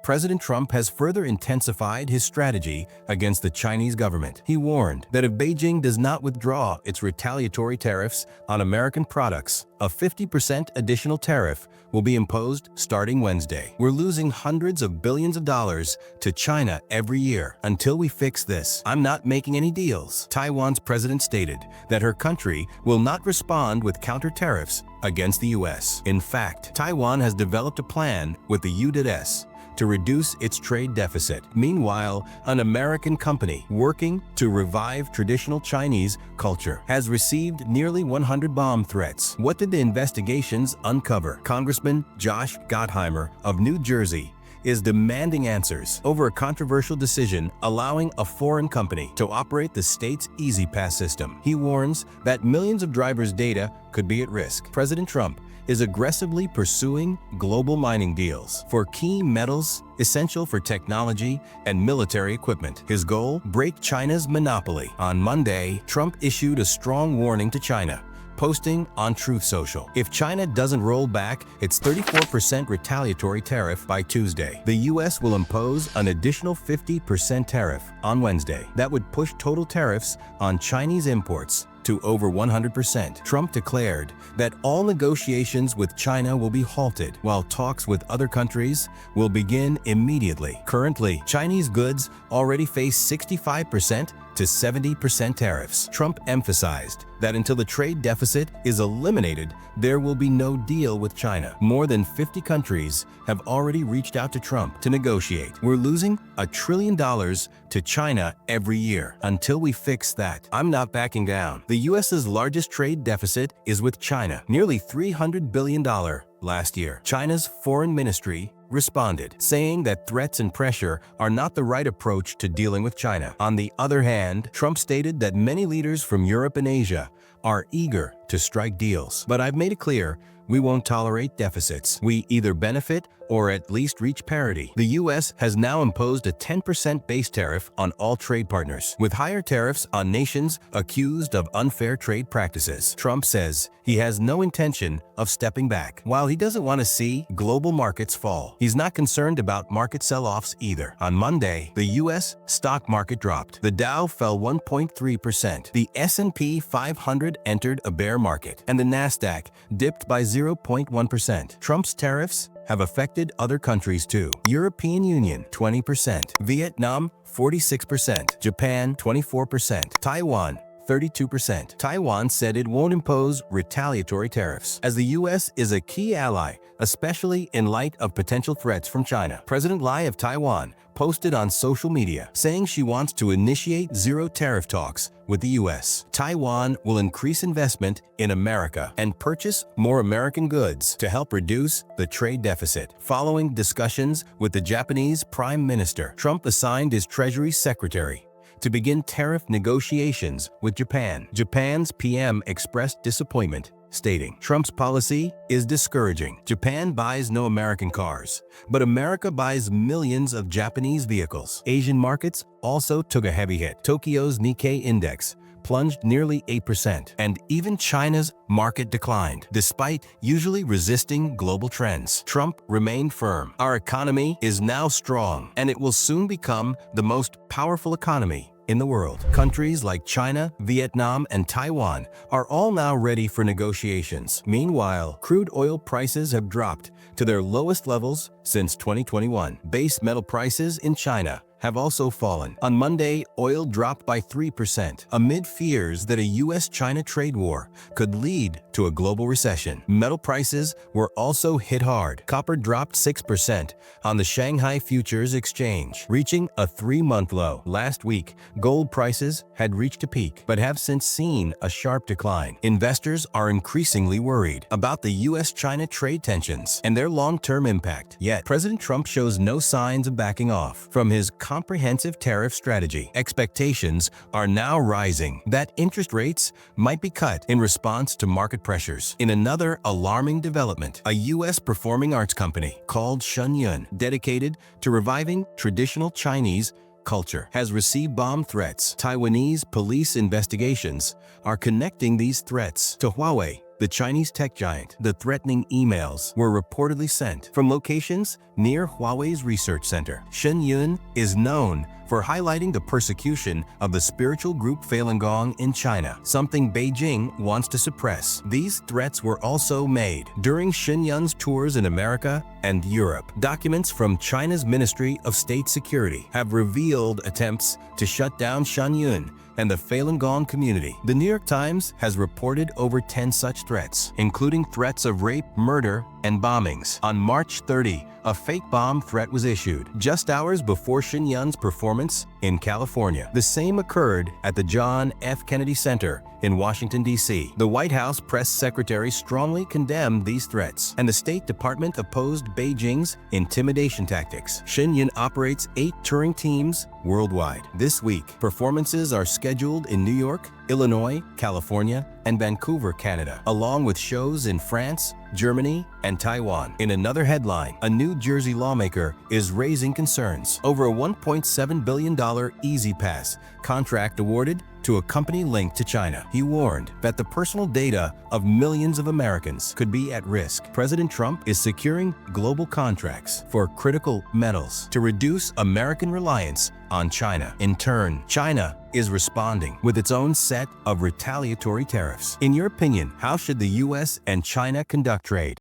President Trump has further intensified his strategy against the Chinese government. He warned that if Beijing does not withdraw its retaliatory tariffs on American products, a 50% additional tariff will be imposed starting Wednesday. We're losing hundreds of billions of dollars to China every year. Until we fix this, I'm not making any deals. Taiwan's president stated that her country will not respond with counter tariffs against the U.S. In fact, Taiwan has developed a plan with the U.S. to reduce its trade deficit. Meanwhile, an American company working to revive traditional Chinese culture has received nearly 100 bomb threats. What did the investigations uncover? Congressman Josh Gottheimer of New Jersey is demanding answers over a controversial decision allowing a foreign company to operate the state's Easy Pass system. He warns that millions of drivers' data could be at risk. President Trump is aggressively pursuing global mining deals for key metals essential for technology and military equipment. His goal? Break China's monopoly. On Monday, Trump issued a strong warning to China, posting on Truth Social. If China doesn't roll back its 34% retaliatory tariff by Tuesday, the U.S. will impose an additional 50% tariff on Wednesday. That would push total tariffs on Chinese imports to over 100%. Trump declared that all negotiations with China will be halted, while talks with other countries will begin immediately. Currently, Chinese goods already face 65% to 70% tariffs. Trump emphasized that until the trade deficit is eliminated, there will be no deal with China. More than 50 countries have already reached out to Trump to negotiate. We're losing $1 trillion to China every year. Until we fix that, I'm not backing down. The U.S.'s largest trade deficit is with China, nearly $300 billion last year. China's foreign ministry responded, saying that threats and pressure are not the right approach to dealing with China. On the other hand, Trump stated that many leaders from Europe and Asia are eager to strike deals. But I've made it clear, we won't tolerate deficits. We either benefit or at least reach parity. The U.S. has now imposed a 10% base tariff on all trade partners, with higher tariffs on nations accused of unfair trade practices. Trump says he has no intention of stepping back. While he doesn't want to see global markets fall, he's not concerned about market sell-offs either. On Monday, the U.S. stock market dropped. The Dow fell 1.3%. The S&P 500 entered a bear market, and the Nasdaq dipped by 0.1%. Trump's tariffs have affected other countries too. European Union, 20%. Vietnam, 46%. Japan, 24%. Taiwan, 32%. Taiwan said it won't impose retaliatory tariffs, as the U.S. is a key ally, especially in light of potential threats from China. President Lai of Taiwan posted on social media, saying she wants to initiate zero tariff talks with the U.S. Taiwan will increase investment in America and purchase more American goods to help reduce the trade deficit. Following discussions with the Japanese Prime Minister, Trump assigned his Treasury Secretary to begin tariff negotiations with Japan. Japan's PM expressed disappointment, stating, "Trump's policy is discouraging. Japan buys no American cars, but America buys millions of Japanese vehicles." Asian markets also took a heavy hit. Tokyo's Nikkei index plunged nearly 8%, and even China's market declined, despite usually resisting global trends. Trump remained firm. "Our economy is now strong, and it will soon become the most powerful economy in the world." Countries like China, Vietnam, and Taiwan are all now ready for negotiations. Meanwhile, crude oil prices have dropped to their lowest levels since 2021. Base metal prices in China have also fallen. On Monday, oil dropped by 3% amid fears that a U.S. China trade war could lead to a global recession. Metal prices were also hit hard. Copper dropped 6% on the Shanghai Futures Exchange, reaching a 3-month low. Last week, gold prices had reached a peak, but have since seen a sharp decline. Investors are increasingly worried about the U.S.-China trade tensions and their long-term impact. Yet, President Trump shows no signs of backing off from his comprehensive tariff strategy. Expectations are now rising that interest rates might be cut in response to market pressures. In another alarming development, a U.S. performing arts company called Shenyun, dedicated to reviving traditional Chinese culture, has received bomb threats. Taiwanese police investigations are connecting these threats to Huawei, the the Chinese tech giant. The threatening emails were reportedly sent from locations near Huawei's research center. Shenyun is known for highlighting the persecution of the spiritual group Falun Gong in China, something Beijing wants to suppress. These threats were also made during Shenyun's tours in America and Europe. Documents from China's Ministry of State Security have revealed attempts to shut down Shenyun and the Falun Gong community. The New York Times has reported over 10 such threats, including threats of rape, murder, and bombings. On March 30, a fake bomb threat was issued just hours before Shenyun's performance in California. The same occurred at the John F. Kennedy Center in Washington, D.C. The White House press secretary strongly condemned these threats, and the State Department opposed Beijing's intimidation tactics. Shenyun operates 8 touring teams worldwide. This week, performances are scheduled in New York, Illinois, California, and Vancouver, Canada, along with shows in France, Germany, and Taiwan. In another headline, a New Jersey lawmaker is raising concerns over a $1.7 billion Easy Pass contract awarded to a company linked to China. He warned that the personal data of millions of Americans could be at risk. President Trump is securing global contracts for critical metals to reduce American reliance on China. In turn, China is responding with its own set of retaliatory tariffs. In your opinion, how should the U.S. and China conduct trade?